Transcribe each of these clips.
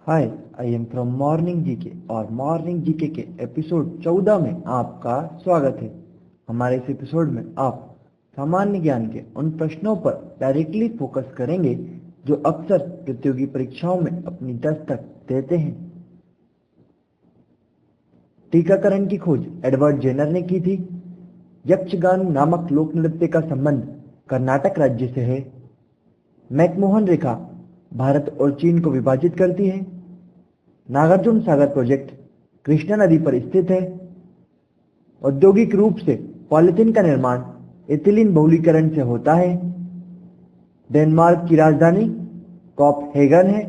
Hi, I am from morning GK और morning GK के episode 14 में आपका स्वागत है। हमारे इस एपिसोड में आप सामान्य ज्ञान के उन प्रश्नों पर डायरेक्टली फोकस करेंगे जो अक्सर प्रतियोगी परीक्षाओं में अपनी दस्तक देते हैं। टीकाकरण की खोज एडवर्ड जेनर ने की थी। यक्षगान नामक लोक नृत्य का संबंध कर्नाटक राज्य से है। मैकमोहन रेखा भारत और चीन को विभाजित करती है। नागार्जुन सागर प्रोजेक्ट कृष्णा नदी पर स्थित है। औद्योगिक रूप से पॉलिथीन का निर्माण इथिलीन बहुलीकरण से होता है। डेनमार्क की राजधानी कोपहेगन है।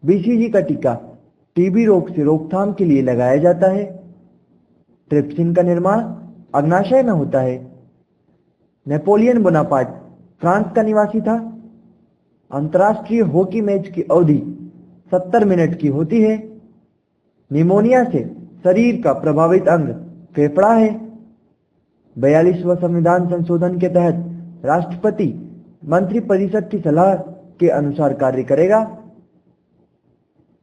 बीसीजी का टीका टीबी रोग से रोकथाम के लिए लगाया जाता है। ट्रिप्सिन का निर्माण अग्नाशय में होता है। नेपोलियन बोनापार्ट फ्रांस का निवासी था। अंतर्राष्ट्रीय हॉकी मैच की अवधि 70 मिनट की होती है। निमोनिया से शरीर का प्रभावित अंग फेफड़ा है। 42वां संविधान संशोधन के तहत राष्ट्रपति मंत्रिपरिषद की सलाह के अनुसार कार्य करेगा।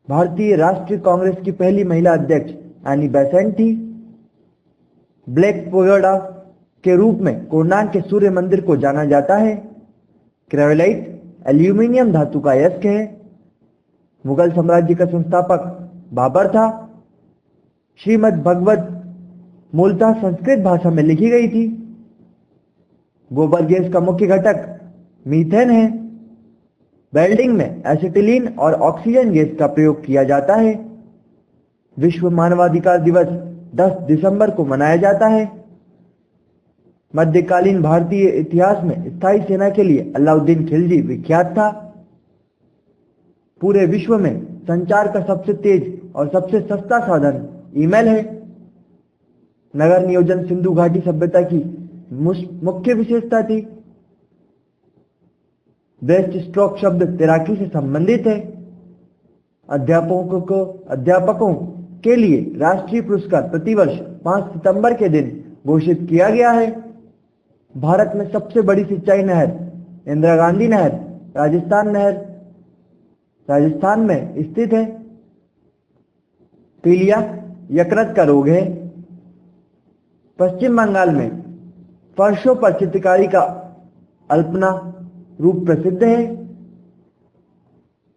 भारतीय राष्ट्रीय कांग्रेस की पहली महिला अध्यक्ष एनी बेसेंट थी। ब्लैक पैगोडा के रूप में कोणार्क के सूर्य मंदिर को जाना जाता है। क्रेवलाइट एल्यूमिनियम धातु का अयस्क है। मुगल साम्राज्य का संस्थापक बाबर था। श्रीमद् भगवत मूलतः संस्कृत भाषा में लिखी गई थी। गोबर गैस का मुख्य घटक मीथेन है। वेल्डिंग में एसिटिलीन और ऑक्सीजन गैस का प्रयोग किया जाता है। विश्व मानवाधिकार दिवस 10 दिसंबर को मनाया जाता है। मध्यकालीन भारतीय इतिहास में स्थायी सेना के लिए अलाउद्दीन खिलजी विख्यात था। पूरे विश्व में संचार का सबसे तेज और सबसे सस्ता साधन ईमेल है। नगर नियोजन सिंधु घाटी सभ्यता की मुख्य विशेषता थी। ब्रेस्ट स्ट्रोक शब्द तैराकी से संबंधित है। अध्यापकों के लिए राष्ट्रीय पुरस्कार प्रतिवर्ष 5 सितंबर के दिन घोषित किया गया है। भारत में सबसे बड़ी सिंचाई नहर इंदिरा गांधी नहर राजस्थान में स्थित है। पीलिया यकृत का रोग है। पश्चिम बंगाल में फर्शों पर चित्रकारी का अल्पना रूप प्रसिद्ध है।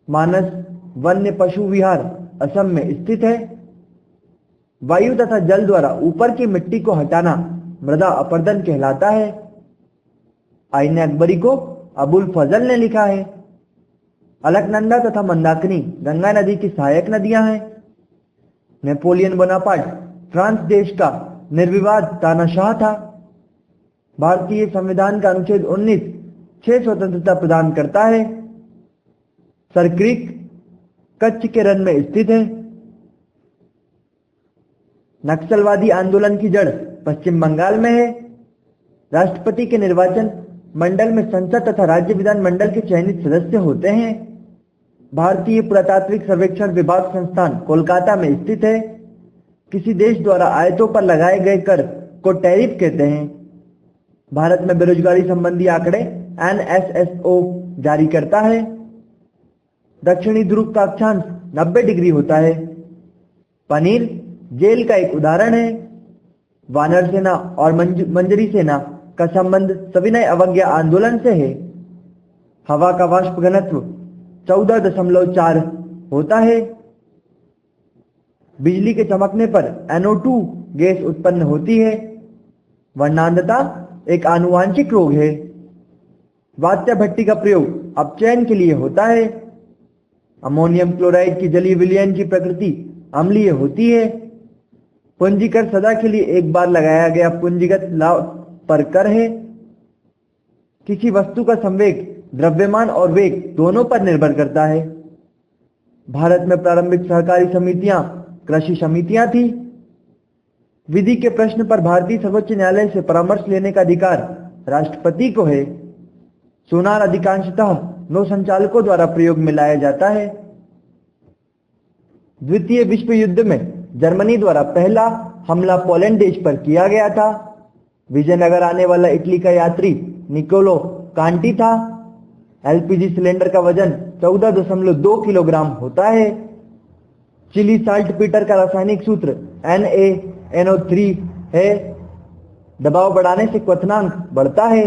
मानस वन्य पशु विहार असम में स्थित है। वायु तथा जल द्वारा ऊपर की मिट्टी को हटाना मृदा अपरदन कहलाता है। आईने अकबरी को अबुल फजल ने लिखा है। अलकनंदा तथा मंदाकिनी गंगा नदी की सहायक नदियां हैं। नेपोलियन बोनापार्ट फ्रांस देश का निर्विवाद तानाशाह था। भारतीय संविधान का अनुच्छेद 19 6 स्वतंत्रता प्रदान करता है। सर क्रीक कच्छ के रन में स्थित है। नक्सलवादी आंदोलन की जड़ पश्चिम बंगाल में है। राष्ट्रपति के निर्वाचन मंडल में संसद तथा राज्य विधान मंडल के चयनित सदस्य होते हैं। भारतीय पुरातात्विक सर्वेक्षण विभाग संस्थान कोलकाता में स्थित है। किसी देश द्वारा आयतों पर लगाए गए कर को टैरिफ कहते हैं। भारत में बेरोजगारी संबंधी आंकड़े NSSO जारी करता है। दक्षिणी ध्रुव का अक्षांश 90 डिग्री होता है। पनीर जेल का एक उदाहरण है। वानर सेना और मंजरी सेना का संबंध सविनय अवज्ञा आंदोलन से है। हवा का वाष्प घनत्व 14.4 होता है। बिजली के चमकने पर NO2 गैस उत्पन्न होती है। वर्णांधता एक आनुवांशिक रोग है। वात्या भट्टी का प्रयोग अपचयन के लिए होता है। अमोनियम क्लोराइड की जलीय विलयन की प्रकृति अम्लीय होती है। पूंजीकर सदा के लिए एक बार लगाया गया पूंजीगत लाभ पर कर है। किसी वस्तु का संवेग द्रव्यमान और वेग दोनों पर निर्भर करता है। भारत में प्रारंभिक सहकारी समितियां कृषि समितियां थी। विधि के प्रश्न पर भारतीय सर्वोच्च न्यायालय से परामर्श लेने का अधिकार राष्ट्रपति को है। सोनार अधिकांशतः नौ संचालकों द्वारा प्रयोग में लाया जाता है। द्वितीय विश्व युद्ध में जर्मनी द्वारा पहला हमला पोलैंड देश पर किया गया था। विजयनगर आने वाला इटली का यात्री निकोलो कांटी था। एलपीजी सिलेंडर का वजन 14.2 किलोग्राम होता है। चिली साल्ट पीटर का रासायनिक सूत्र NaNO3 है। दबाव बढ़ाने से क्वथनांक बढ़ता है।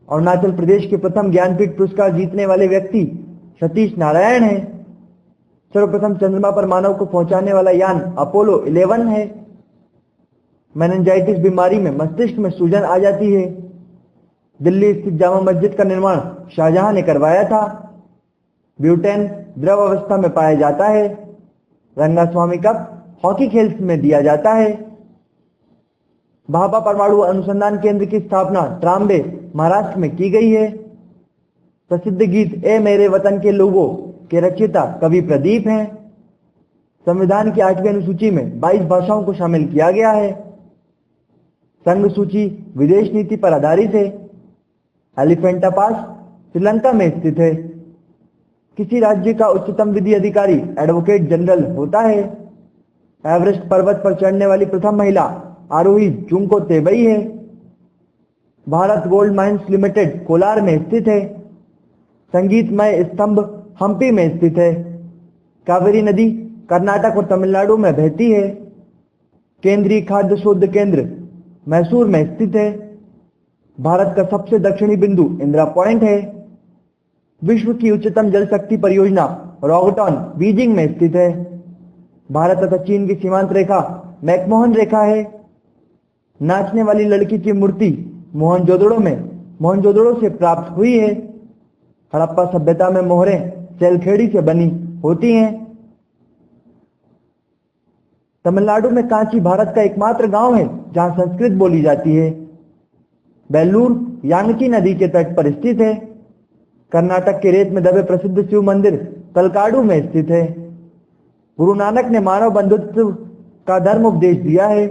अरुणाचल प्रदेश के प्रथम ज्ञानपीठ पुरस्कार जीतने वाले व्यक्ति सतीश नारायण है। सर्वप्रथम चंद्रमा पर मानव को पहुंचाने वाला यान अपोलो 11 है। मेनिंजाइटिस बीमारी में मस्तिष्क में सूजन आ जाती है। दिल्ली स्थित जामा मस्जिद का निर्माण शाहजहां ने करवाया था। ब्यूटेन द्रव अवस्था में पाया जाता है। रंगास्वामी कप हॉकी खेल में दिया जाता है। भाभा परमाणु अनुसंधान केंद्र की स्थापना ट्राम्बे महाराष्ट्र में की गई है। प्रसिद्ध गीत ए मेरे वतन के लोगों के रचयिता कवि प्रदीप हैं। संविधान की 8वीं अनुसूची में 22 भाषाओं को शामिल किया गया है। संघ सूची विदेश नीति पर आधारित है। एलिफेंटा पास श्रीलंका में स्थित है। किसी राज्य का उच्चतम विधि अधिकारी एडवोकेट जनरल होता है। एवरेस्ट पर्वत पर चढ़ने वाली प्रथम महिला आरोही जुंको तेबई है। Bharat gold mines limited Kolar में स्थित है। संगीतमय स्तंभ हम्पी में स्थित है। कावेरी नदी कर्नाटक और तमिलनाडु में बहती है। केंद्रीय खाद्य शोध केंद्र मैसूर में स्थित है। भारत का सबसे दक्षिणी बिंदु इंदिरा पॉइंट है। विश्व की उच्चतम जल शक्ति परियोजना रॉगटॉन बीजिंग में स्थित है। भारत तथा चीन की सीमांत रेखा मैकमोहन रेखा है। नाचने वाली लड़की की मूर्ति मोहनजोदड़ो से प्राप्त हुई है। हड़प्पा सभ्यता में मोहरें सेलखेड़ी से बनी होती हैं। तमिलनाडु में कांची भारत का एकमात्र गांव है जहां संस्कृत बोली जाती है। बेल्लूर यांगची नदी के तट पर स्थित है। कर्नाटक के रेत में दबे प्रसिद्ध शिव मंदिर तलकाडू में स्थित है। गुरु नानक ने मानव बंधुत्व का धर्म उपदेश दिया है।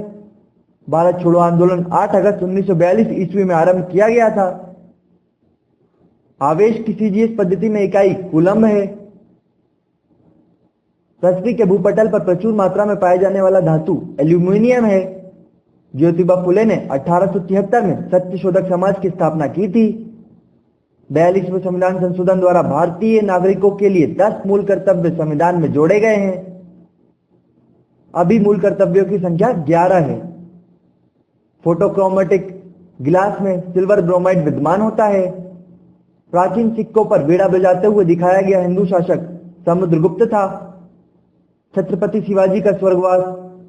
भारत छोड़ो आंदोलन 8 अगस्त 1942 ईस्वी में आरंभ किया गया था। आवेश की सीजीएस पद्धति में इकाई कूलम्ब है। पृथ्वी के भूपटल पर प्रचुर मात्रा में पाए जाने वाला धातु एल्यूमिनियम है। ज्योतिबा फुले ने 1873 में सत्यशोधक समाज की स्थापना की थी। 42वें संविधान संशोधन द्वारा भारतीय नागरिकों के लिए 10 मूल कर्तव्य संविधान में जोड़े गए हैं। अभी मूल कर्तव्यों की संख्या 11 है। फोटोक्रोमेटिक गिलास में सिल्वर ब्रोमाइड विद्यमान होता है। प्राचीन सिक्कों पर बीड़ा बजाते हुए दिखाया गया हिंदू शासक समुद्रगुप्त था। छत्रपति शिवाजी का स्वर्गवास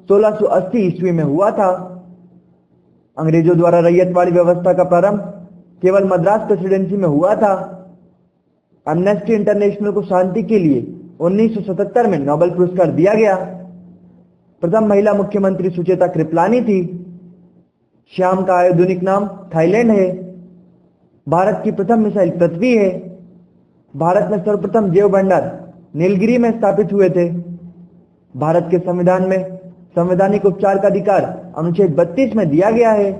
1680 ईस्वी में हुआ था। अंग्रेजों द्वारा रैयतवाड़ी व्यवस्था का प्रारंभ केवल मद्रास प्रेसिडेंसी में हुआ था। एमनेस्टी इंटरनेशनल को शांति के लिए 1977 में नोबेल पुरस्कार दिया गया। प्रथम महिला मुख्यमंत्री सुचेता कृपलानी थी। श्याम का आधुनिक नाम थाईलैंड है। भारत की प्रथम मिसाइल पृथ्वी है। भारत में सर्वप्रथम जैव भंडार नीलगिरी में स्थापित हुए थे। भारत के संविधान में संवैधानिक उपचार का अधिकार अनुच्छेद 32 में दिया गया है।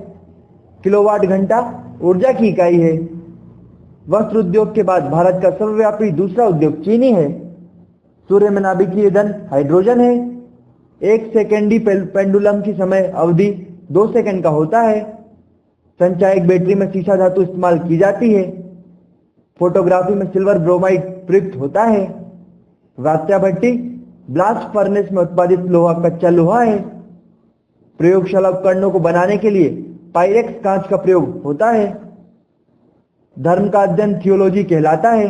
किलोवाट घंटा ऊर्जा की इकाई है। वस्त्र उद्योग के बाद भारत का सर्वव्यापी दूसरा उद्योग चीनी है। सूर्य में नाभिकीय ईंधन हाइड्रोजन है। 1 सेकेंडी पेंडुलम की समय अवधि 2 सेकंड का होता है। संचायक बैटरी में सीसा धातु इस्तेमाल की जाती है। फोटोग्राफी में सिल्वर ब्रोमाइड प्रयुक्त होता है। वात्या भट्टी ब्लास्ट फर्नेस में उत्पादित लोहा कच्चा लोहा है। प्रयोगशाला उपकरणों को बनाने के लिए पायरेक्स कांच का प्रयोग होता है। धर्म का अध्ययन थियोलॉजी कहलाता है।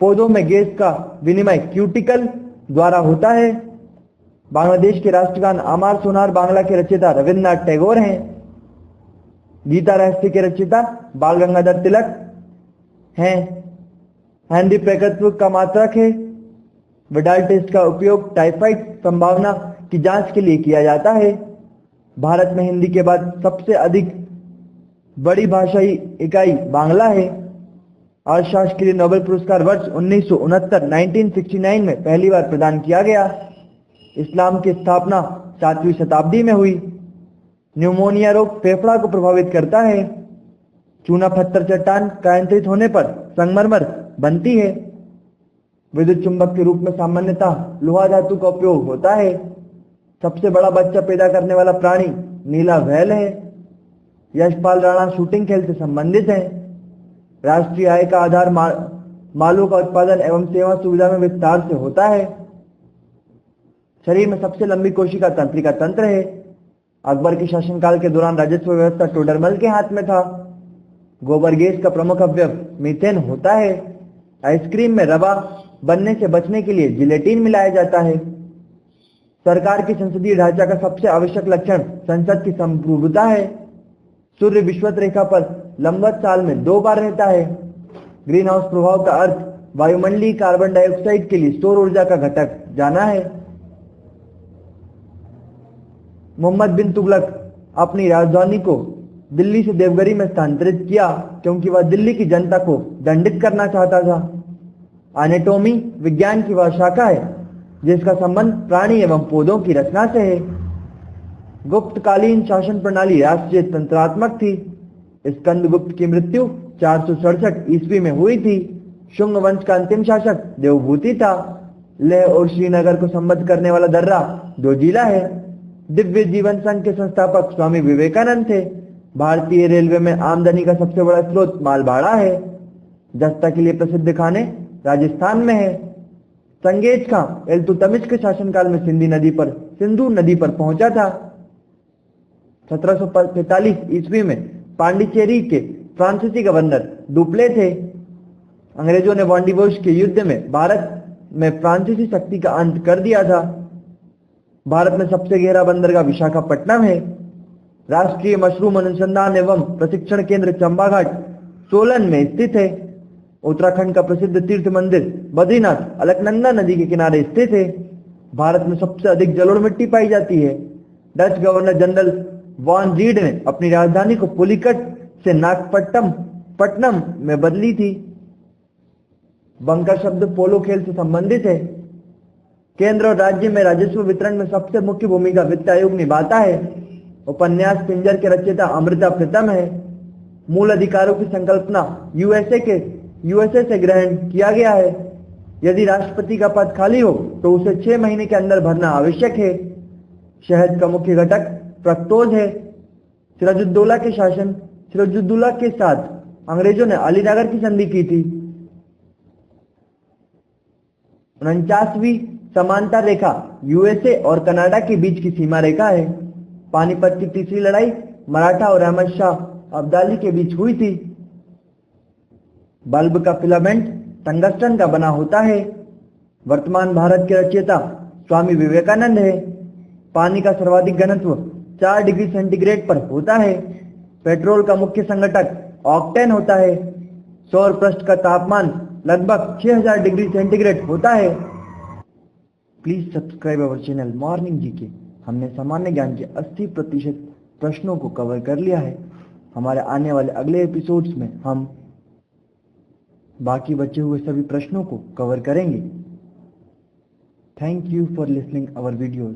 पौधों में गैस का विनिमय क्यूटिकल द्वारा होता है। बांग्लादेश के राष्ट्रगान आमार सोनार बांग्ला के रचयिता रविन्द्रनाथ टैगोर हैं। गीता रहस्य के रचयिता बाल गंगाधर तिलक हैं। हेनरी प्रकृत्व का मात्रक है। विडाल टेस्ट का उपयोग टाइफाइड संभावना की जांच के लिए किया जाता है। भारत में हिंदी के बाद सबसे अधिक बड़ी भाषाई इकाई बांग्ला है। अर्थशास्त्र के लिए नोबेल पुरस्कार वर्ष 1969 में पहली बार प्रदान किया गया। इस्लाम की स्थापना 7वीं शताब्दी में हुई। न्यूमोनिया रोग फेफड़ा को प्रभावित करता है। चूना पत्थर चट्टान कायांतरित होने पर संगमरमर बनती है। विद्युत चुंबक के रूप में सामान्यतः लोहा धातु का उपयोग होता है। सबसे बड़ा बच्चा पैदा करने वाला प्राणी नीला व्हेल है। यशपाल राणा शूटिंग खेल से संबंधित है। राष्ट्रीय आय का आधार मालों का उत्पादन एवं सेवा सुविधा में विस्तार से होता है। शरीर में सबसे लंबी कोशिका तंत्रिका तंत्र है। अकबर के शासनकाल के दौरान राजस्व व्यवस्था टोडरमल के हाथ में था। गोबर गैस का प्रमुख अवयव मीथेन होता है। आइसक्रीम में रवा बनने से बचने के लिए जिलेटिन मिलाया जाता है। सरकार की संसदीय ढांचा का सबसे आवश्यक लक्षण संसद की संप्रभुता है। सूर्य विषुवत रेखा पर लंबवत साल में 2 बार रहता है। ग्रीन हाउस प्रभाव का अर्थ वायुमंडलीय कार्बन डाइऑक्साइड के लिए सौर ऊर्जा का घटक जाना है। मोहम्मद बिन तुगलक अपनी राजधानी को दिल्ली से देवगिरी में स्थानांतरित किया क्योंकि वह दिल्ली की जनता को दंडित करना चाहता था। एनाटॉमी विज्ञान की वह शाखा है जिसका संबंध प्राणी एवं पौधों की रचना से है। गुप्तकालीन शासन प्रणाली राष्ट्रीय तंत्रात्मक थी। स्कंदगुप्त की मृत्यु 467 ईस्वी में हुई थी। शुंग वंश का अंतिम शासक देवभूति था। लेह और श्रीनगर को संबद्ध करने वाला दर्रा दोजिला है। दिव्य जीवन संघ के संस्थापक स्वामी विवेकानंद थे। भारतीय रेलवे में आमदनी का सबसे बड़ा स्रोत मालभाड़ा है। जस्ता के लिए प्रसिद्ध खाने राजस्थान में है। चंगेज खां इल्तुतमिश के शासनकाल में सिंधु नदी पर पहुंचा था। 1745 ईस्वी में पांडिचेरी के फ्रांसीसी गवर्नर डुप्ले थे। अंग्रेजों ने वांडीवोश के युद्ध में भारत में फ्रांसीसी शक्ति का अंत कर दिया था। भारत में सबसे गहरा बंदरगाह विशाखापट्टनम है। राष्ट्रीय मशरूम अनुसंधान एवं प्रशिक्षण केंद्र चंबाघाट सोलन में स्थित है। उत्तराखंड का प्रसिद्ध तीर्थ मंदिर बद्रीनाथ अलकनंदा नदी के किनारे स्थित है। भारत में सबसे अधिक जलोढ़ मिट्टी पाई जाती है। Dutch governor general Van Reede ने अपनी राजधानी को पुलिकट से नागपट्टनम में बदली थी। बंकर शब्द पोलो खेल से संबंधित है। केंद्र और राज्य में राजस्व वितरण में सबसे मुख्य भूमिका वित्त आयोग निभाता है। उपन्यास पिंजर के रचयिता अमृता प्रीतम है। मूल अधिकारों की संकल्पना यूएसए से ग्रहण किया गया है। यदि राष्ट्रपति का पद खाली हो तो उसे 6 महीने के अंदर भरना आवश्यक है। शहद का मुख्य घटक फ्रक्टोज है। सिराजुद्दौला के साथ अंग्रेजों ने अलीनगर की संधि की थी। 49वीं समांतर रेखा यूएसए और कनाडा के बीच की सीमा रेखा है। पानीपत की तीसरी लड़ाई मराठा और अहमद शाह अब्दाली के बीच हुई थी। बल्ब का फिलामेंट टंगस्टन का बना होता है। वर्तमान भारत के रचयिता स्वामी विवेकानंद है। पानी का सर्वाधिक घनत्व 4 डिग्री सेंटीग्रेड पर होता है। पेट्रोल का मुख्य संघटक ऑक्टेन होता है। सौर पृष्ठ का तापमान लगभग 6000 डिग्री सेंटीग्रेड होता है। Please subscribe our channel morning GK. हमने सामान्य ज्ञान के 80% प्रश्नों को कवर कर लिया है। हमारे आने वाले अगले एपिसोड्स में हम बाकी बचे हुए सभी प्रश्नों को कवर करेंगे। Thank you for listening our videos.